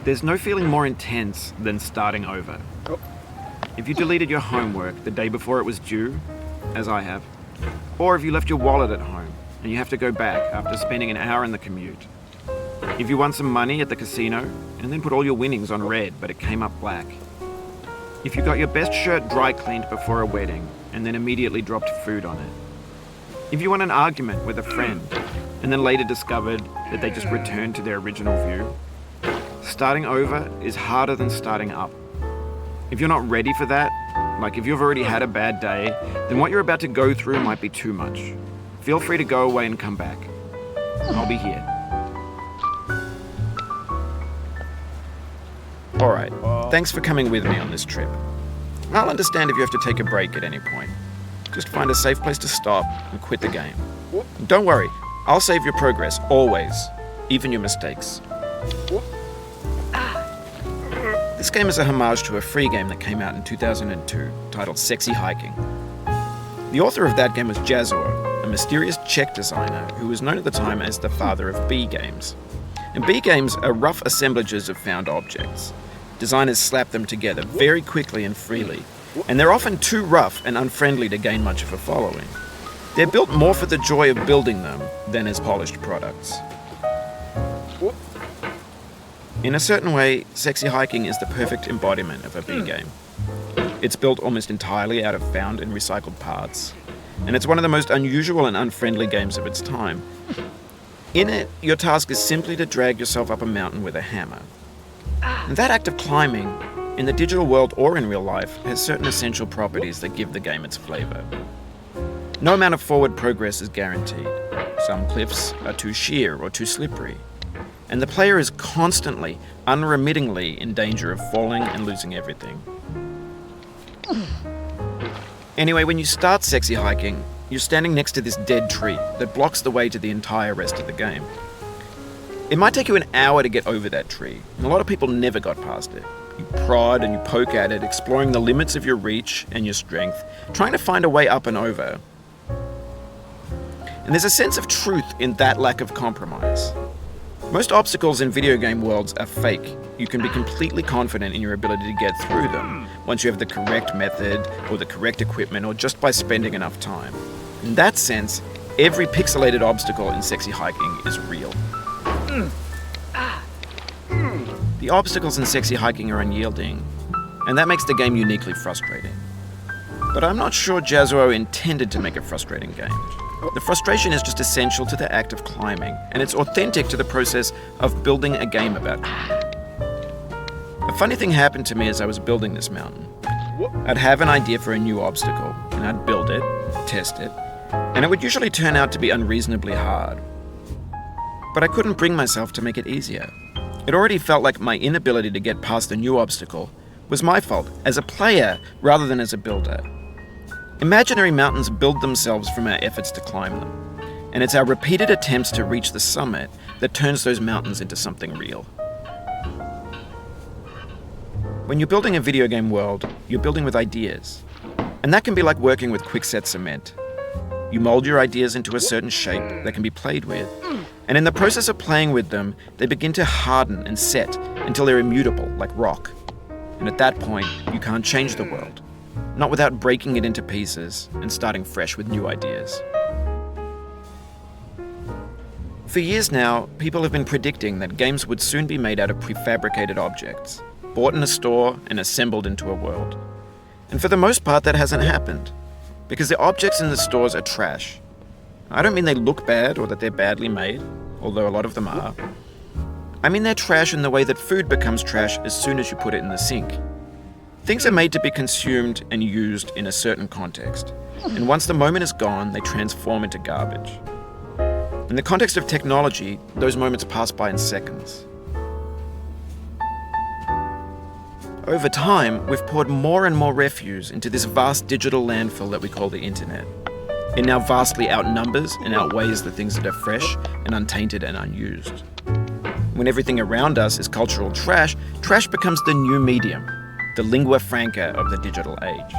There's no feeling more intense than starting over. If you deleted your homework the day before it was due, as I have, or if you left your wallet at home and you have to go back after spending an hour in the commute. If you won some money at the casino and then put all your winnings on red but it came up black. If you got your best shirt dry cleaned before a wedding and then immediately dropped food on it. If you won an argument with a friend and then later discovered that they just returned to their original view. Starting over is harder than starting up. If you're not ready for that, like if you've already had a bad day, then what you're about to go through might be too much. Feel free to go away and come back. I'll be here. Alright, thanks for coming with me on this trip. I'll understand if you have to take a break at any point. Just find a safe place to stop and quit the game. Don't worry, I'll save your progress, always, even your mistakes. This game is a homage to a free game that came out in 2002, titled Sexy Hiking. The author of that game was Jazuo, a mysterious Czech designer who was known at the time as the father of B games. And B games are rough assemblages of found objects. Designers slap them together very quickly and freely, and they're often too rough and unfriendly to gain much of a following. They're built more for the joy of building them than as polished products. In a certain way, Sexy Hiking is the perfect embodiment of a B game. It's built almost entirely out of found and recycled parts, and it's one of the most unusual and unfriendly games of its time. In it, your task is simply to drag yourself up a mountain with a hammer. And that act of climbing, in the digital world or in real life, has certain essential properties that give the game its flavor. No amount of forward progress is guaranteed. Some cliffs are too sheer or too slippery. And the player is constantly, unremittingly in danger of falling and losing everything. Anyway, when you start Sexy Hiking, you're standing next to this dead tree that blocks the way to the entire rest of the game. It might take you an hour to get over that tree, and a lot of people never got past it. You prod and you poke at it, exploring the limits of your reach and your strength, trying to find a way up and over. And there's a sense of truth in that lack of compromise. Most obstacles in video game worlds are fake. You can be completely confident in your ability to get through them once you have the correct method or the correct equipment or just by spending enough time. In that sense, every pixelated obstacle in Sexy Hiking is real. The obstacles in Sexy Hiking are unyielding, and that makes the game uniquely frustrating. But I'm not sure Jazuo intended to make a frustrating game. The frustration is just essential to the act of climbing, and it's authentic to the process of building a game about climbing. A funny thing happened to me as I was building this mountain. I'd have an idea for a new obstacle, and I'd build it, test it, and it would usually turn out to be unreasonably hard. But I couldn't bring myself to make it easier. It already felt like my inability to get past the new obstacle was my fault as a player rather than as a builder. Imaginary mountains build themselves from our efforts to climb them, and it's our repeated attempts to reach the summit that turns those mountains into something real. When you're building a video game world, you're building with ideas, and that can be like working with quickset cement. You mold your ideas into a certain shape that can be played with, and in the process of playing with them, they begin to harden and set until they're immutable, like rock. And at that point, you can't change the world. Not without breaking it into pieces and starting fresh with new ideas. For years now, people have been predicting that games would soon be made out of prefabricated objects, bought in a store and assembled into a world. And for the most part, that hasn't happened, because the objects in the stores are trash. I don't mean they look bad or that they're badly made, although a lot of them are. I mean they're trash in the way that food becomes trash as soon as you put it in the sink. Things are made to be consumed and used in a certain context, and once the moment is gone, they transform into garbage. In the context of technology, those moments pass by in seconds. Over time, we've poured more and more refuse into this vast digital landfill that we call the internet. It now vastly outnumbers and outweighs the things that are fresh and untainted and unused. When everything around us is cultural trash, trash becomes the new medium, the lingua franca of the digital age.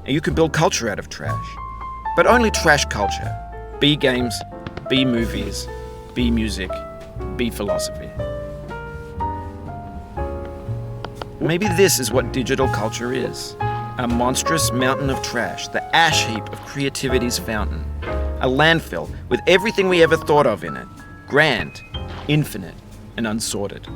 And you can build culture out of trash, but only trash culture. B games, B movies, B music, B philosophy. Maybe this is what digital culture is. A monstrous mountain of trash, the ash heap of creativity's fountain. A landfill with everything we ever thought of in it. Grand, infinite, and unsorted.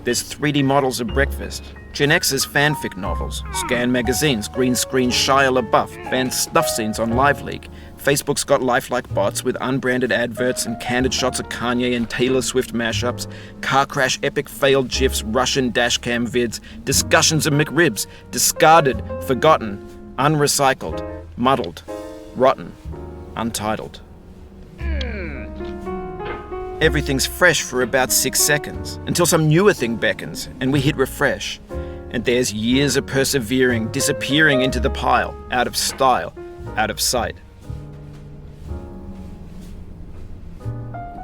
There's 3D models of breakfast, Gen X's fanfic novels, scan magazines, green screen Shia LaBeouf, banned snuff scenes on LiveLeak. Facebook's got lifelike bots with unbranded adverts and candid shots of Kanye and Taylor Swift mashups, car crash epic failed GIFs, Russian dashcam vids, discussions of McRibs, discarded, forgotten, unrecycled, muddled, rotten, untitled. Everything's fresh for about 6 seconds, until some newer thing beckons, and we hit refresh. And there's years of persevering, disappearing into the pile, out of style, out of sight.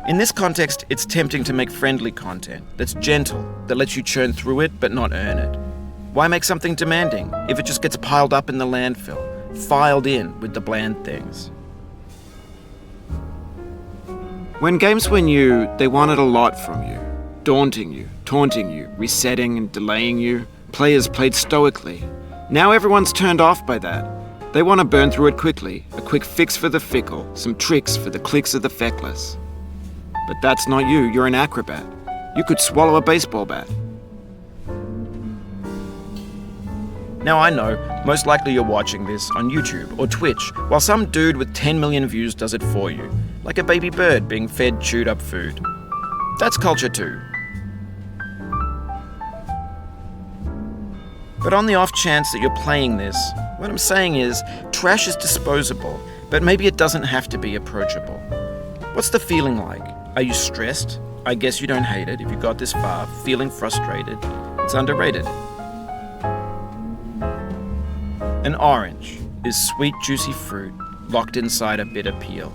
In this context, it's tempting to make friendly content that's gentle, that lets you churn through it but not earn it. Why make something demanding if it just gets piled up in the landfill, filed in with the bland things? When games were new, they wanted a lot from you. Daunting you, taunting you, resetting and delaying you. Players played stoically. Now everyone's turned off by that. They want to burn through it quickly, a quick fix for the fickle, some tricks for the clicks of the feckless. But that's not you, you're an acrobat. You could swallow a baseball bat. Now I know, most likely you're watching this on YouTube or Twitch, while some dude with 10 million views does it for you, like a baby bird being fed chewed up food. That's culture too. But on the off chance that you're playing this, what I'm saying is, trash is disposable, but maybe it doesn't have to be approachable. What's the feeling like? Are you stressed? I guess you don't hate it if you got this far. Feeling frustrated? It's underrated. An orange is sweet, juicy fruit locked inside a bitter peel.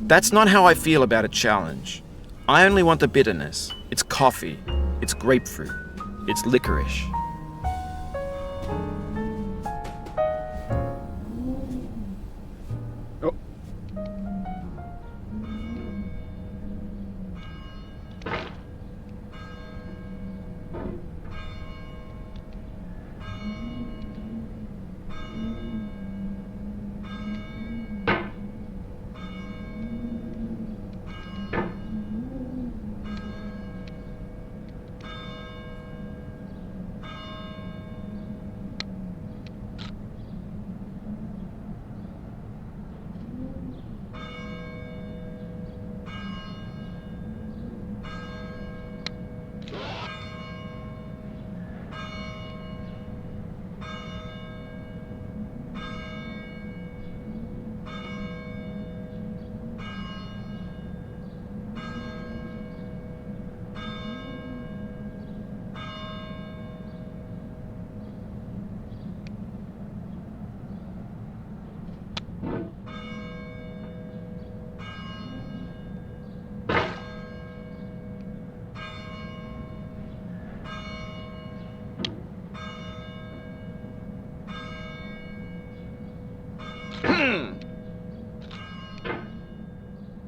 That's not how I feel about a challenge. I only want the bitterness. It's coffee. It's grapefruit. It's licorice.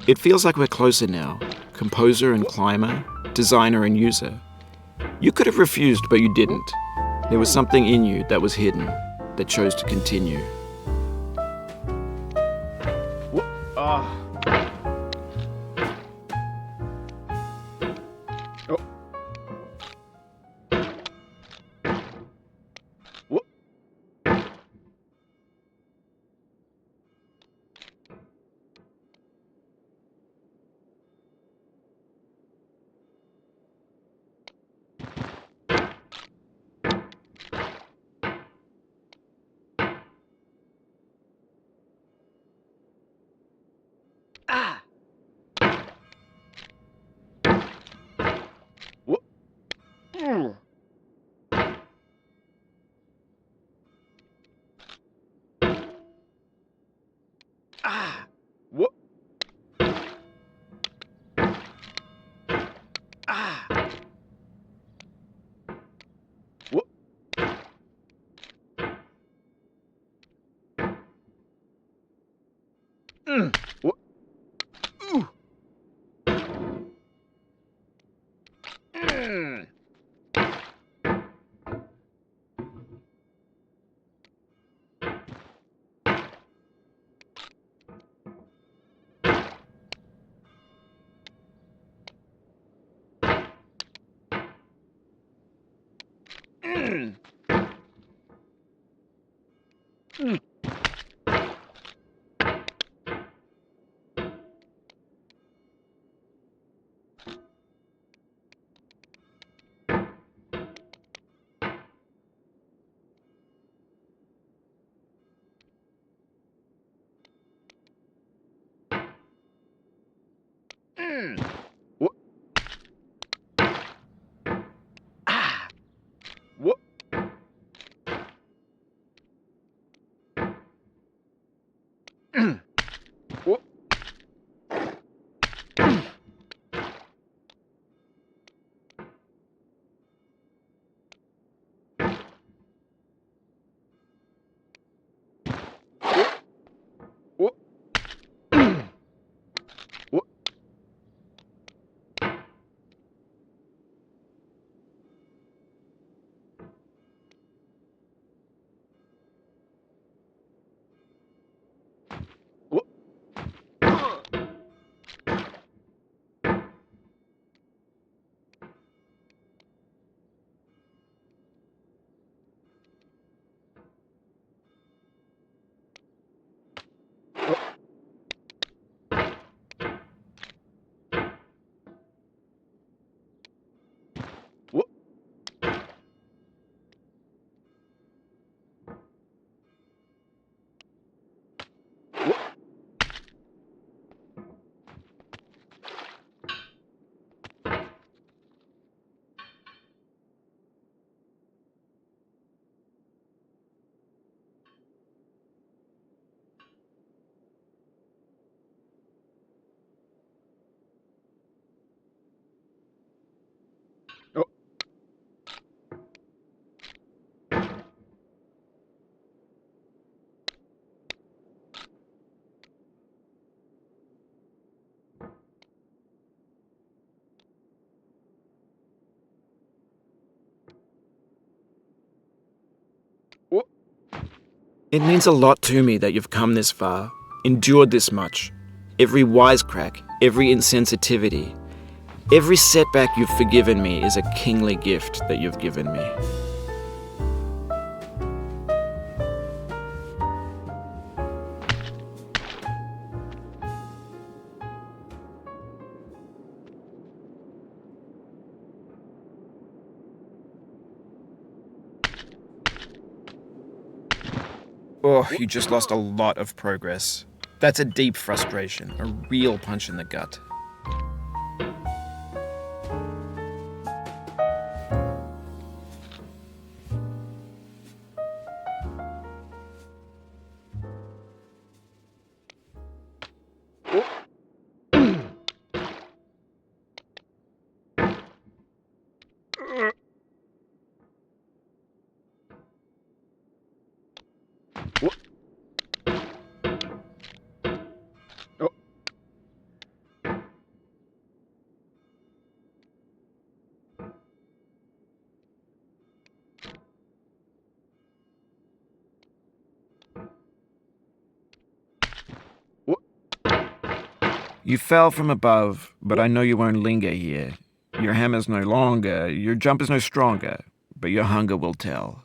It feels like we're closer now, composer and climber, designer and user. You could have refused, but you didn't. There was something in you that was hidden, that chose to continue. It means a lot to me that you've come this far, endured this much. Every wisecrack, every insensitivity, every setback you've forgiven me is a kingly gift that you've given me. Oh, you just lost a lot of progress. That's a deep frustration, a real punch in the gut. You fell from above, but I know you won't linger here. Your hammer's no longer, your jump is no stronger, but your hunger will tell.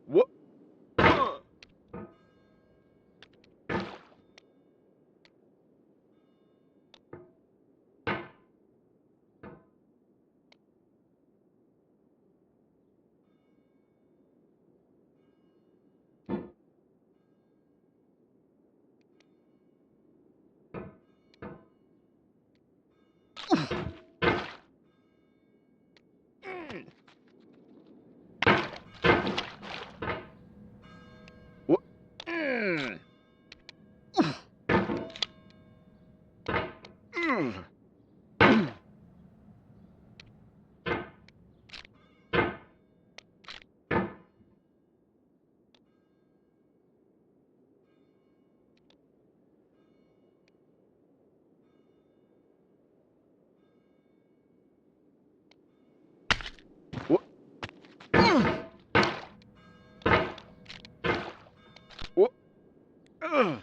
What? What? Oh. What? What? Oh.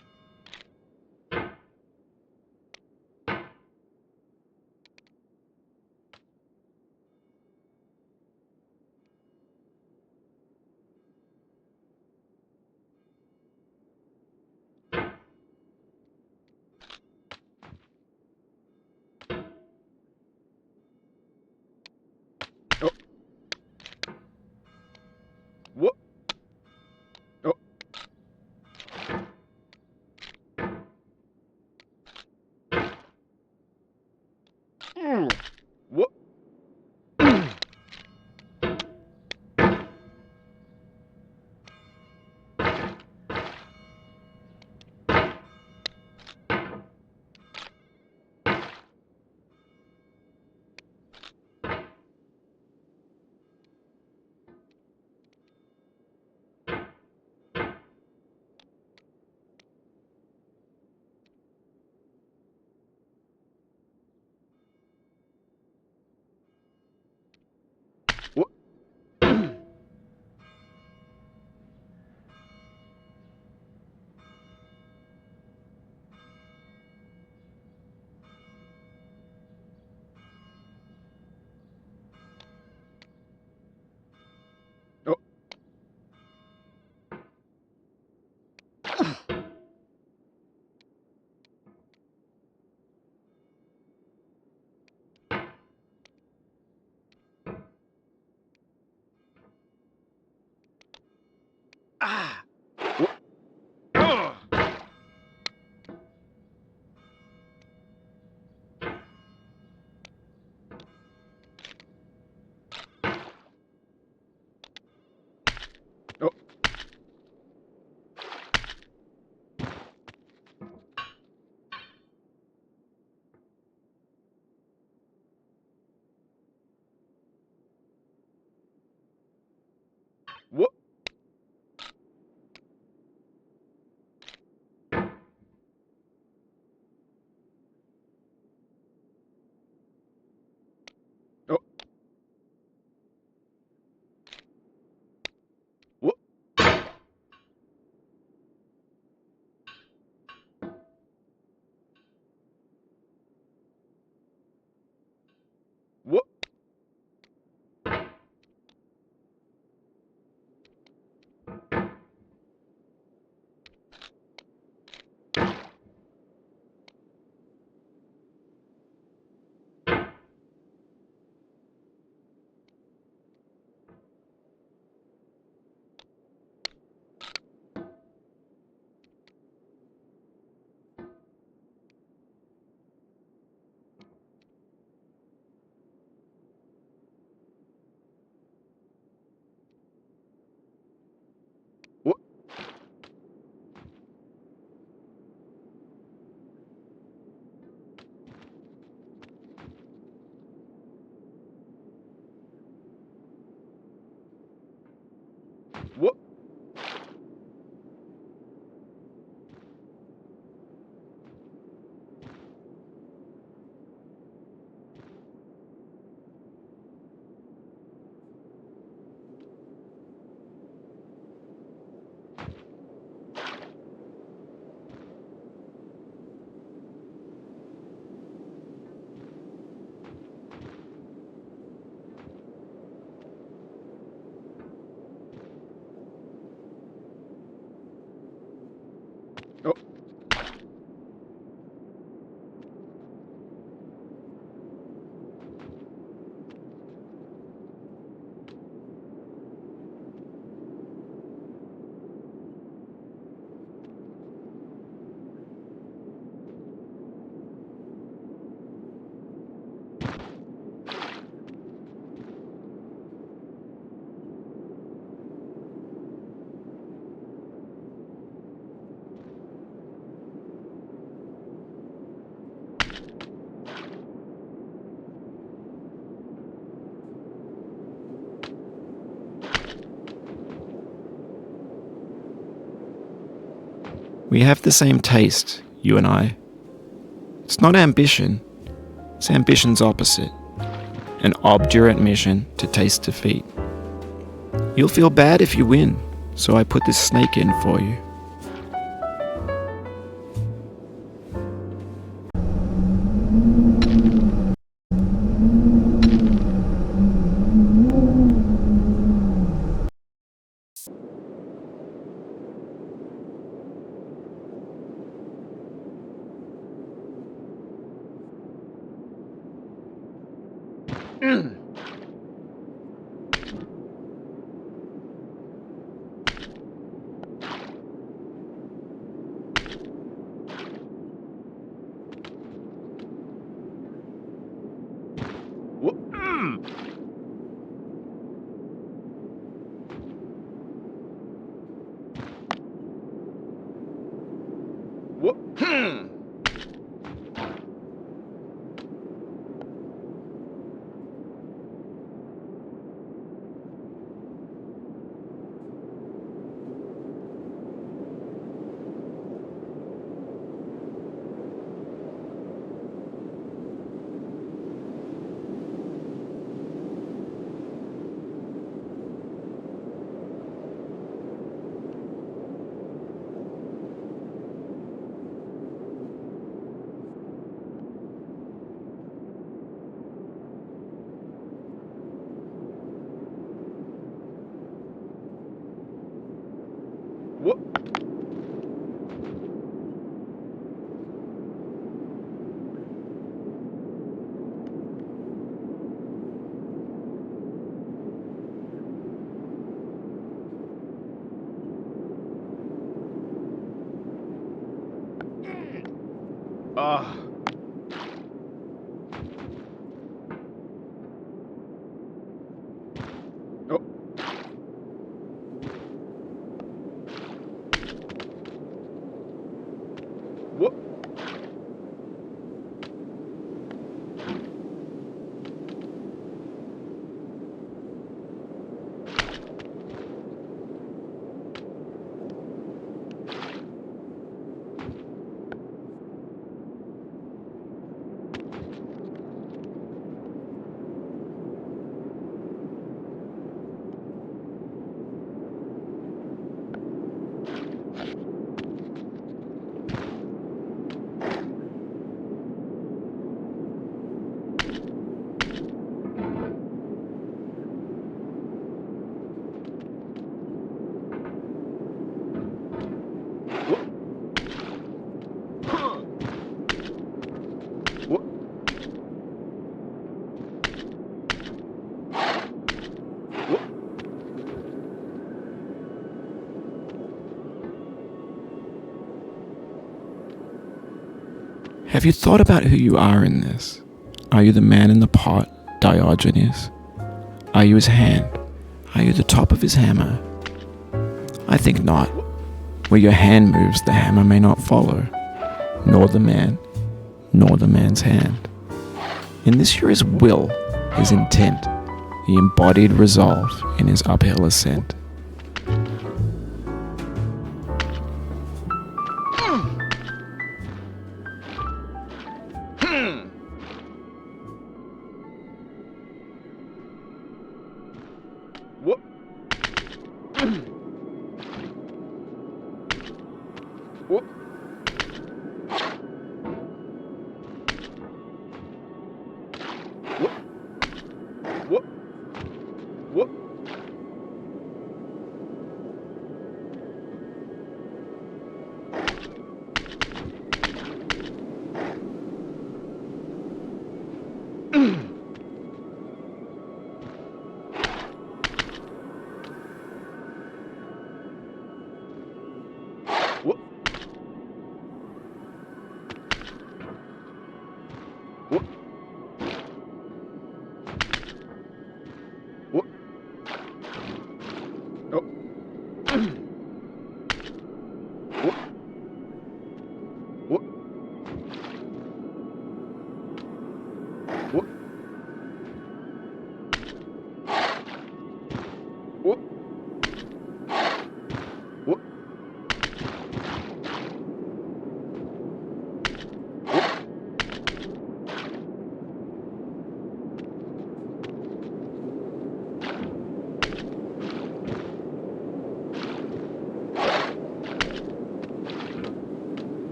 Ah. What? Oh. Oh. What? Oh. What? What? What? What? We have the same taste, you and I. It's not ambition, it's ambition's opposite. An obdurate mission to taste defeat. You'll feel bad if you win, so I put this snake in for you. Have you thought about who you are in this? Are you the man in the pot, Diogenes? Are you his hand? Are you the top of his hammer? I think not. Where your hand moves, the hammer may not follow, nor the man, nor the man's hand. In this you're his will, his intent, the embodied resolve in his uphill ascent.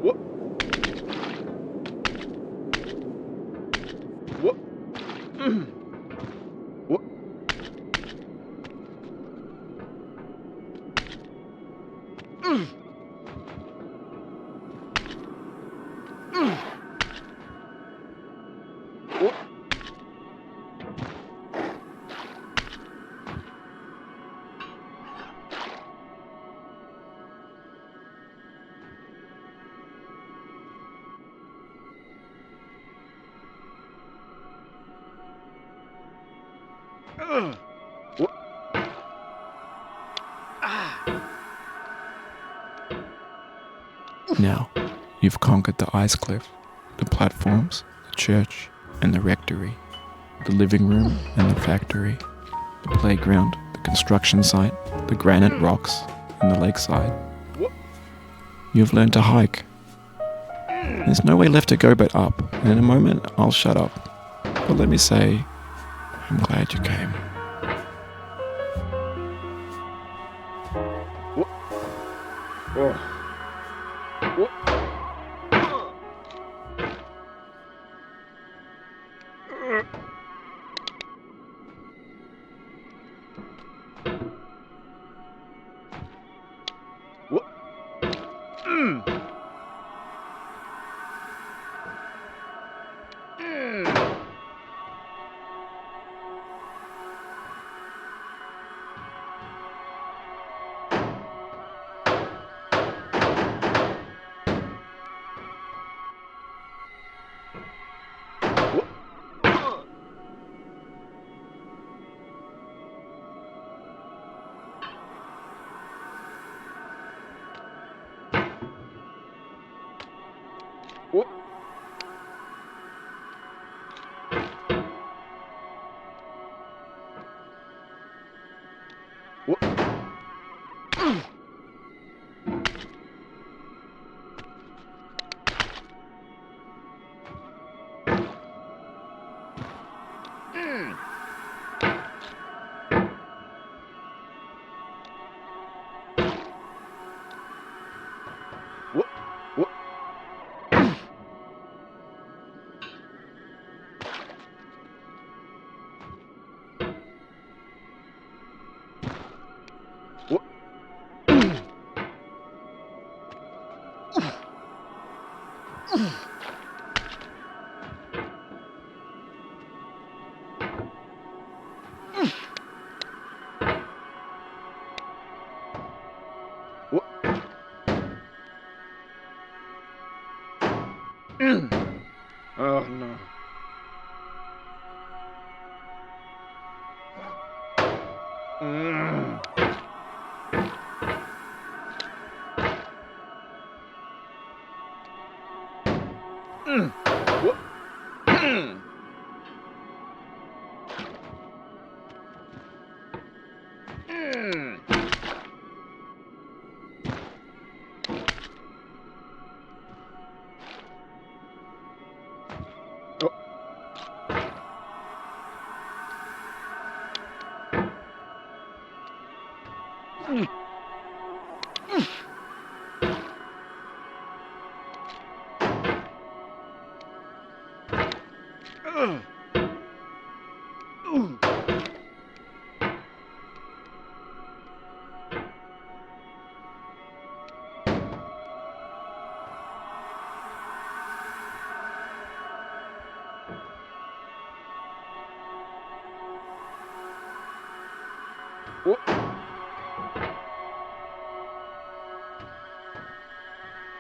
What? What? What? Now, you've conquered the ice cliff, the platforms, the church, and the rectory, the living room and the factory, the playground, the construction site, the granite rocks, and the lakeside. You've learned to hike. There's no way left to go but up, and in a moment I'll shut up. But let me say, I'm glad you came. Oh no.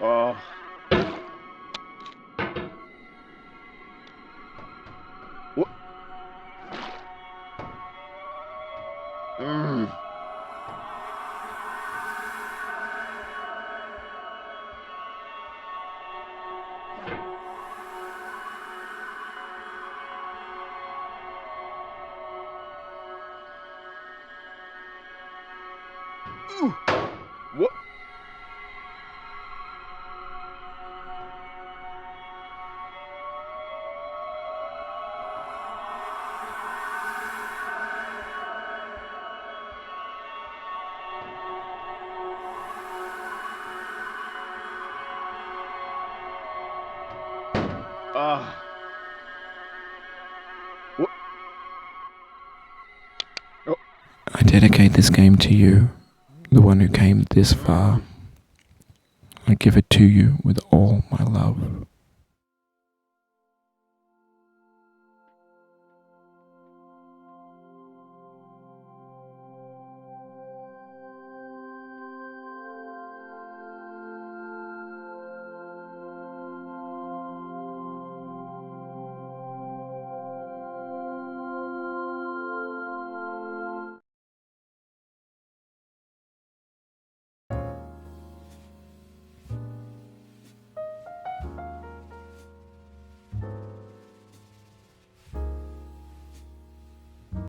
Oh. What? I dedicate this game to you, the one who came this far. I give it to you with all my love.